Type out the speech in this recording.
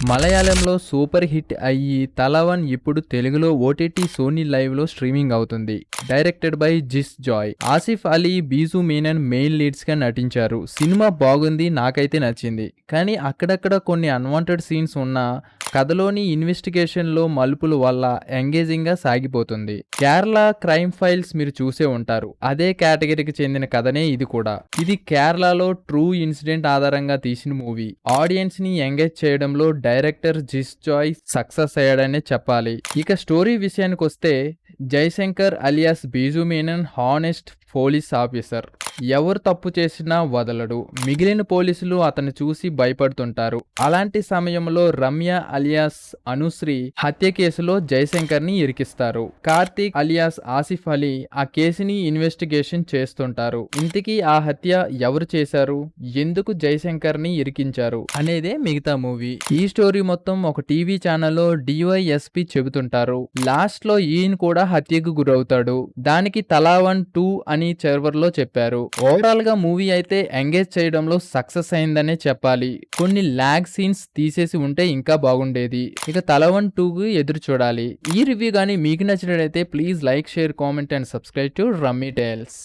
మలయాళంలో super hit అయ్యి తలవన్ ఇప్పుడు తెలుగులో ఓటీటీ సోనీ లైవ్ లో స్ట్రీమింగ్ అవుతుంది. Directed by Jis Joy. Asif Ali, Biju Menon main leads గా నటించారు. సినిమా బాగుంది, నాకైతే నచ్చింది. కానీ అక్కడక్కడ కొన్ని అన్వాంటెడ్ సీన్స్ ఉన్నా కథలోని ఇన్వెస్టిగేషన్ లో మలుపుల వల్ల ఎంగేజింగ్ గా సాగిపోతుంది. కేరళ క్రైమ్ ఫైల్స్ మీరు చూసే ఉంటారు. అదే కేటగిరీకి చెందిన కథనే ఇది కూడా. ఇది కేరళలో ట్రూ ఇన్సిడెంట్ ఆధారంగా తీసిన మూవీ. ఆడియన్స్ ని ఎంగేజ్ చేయడంలో డైరెక్టర్ జిస్ జాయ్ సక్సెస్ అయ్యాడనే చెప్పాలి. ఇక స్టోరీ విషయానికి వస్తే Jayashankar alias Biju Menon honest police officer. ఎవరు తప్పు చేసినా వదలడు. మిగిలిన పోలీసులు అతను చూసి భయపడుతుంటారు. అలాంటి సమయంలో రమ్య అలియాస్ అనుశ్రీ హత్య కేసులో జయశంకర్ ని ఇరికిస్తారు. కార్తీక్ అలియాస్ ఆసిఫ్ అలీ ఆ కేసుని ఇన్వెస్టిగేషన్ చేస్తుంటారు. ఇంతకీ ఆ హత్య ఎవరు చేశారు, ఎందుకు జయశంకర్ ని ఇరికించారు అనేదే మిగతా మూవీ. ఈ స్టోరీ మొత్తం ఒక టీవీ ఛానల్లో డివైఎస్పి చెబుతుంటారు. లాస్ట్ లో ఈయన కూడా హత్యకు గురవుతాడు. దానికి తలావన్ 2 అని చివర్లో చెప్పారు. ఓవరాల్ గా మూవీ అయితే ఎంగేజ్ చేయడంలో సక్సెస్ అయిందనే చెప్పాలి. కొన్ని లాగ్ సీన్స్ తీసేసి ఉంటే ఇంకా బాగుండేది. ఇక తలవన్ 2కు ఎదురు చూడాలి. ఈ రివ్యూ కానీ మీకు నచ్చినట్లయితే please like, share, comment and subscribe to Rummy tiles.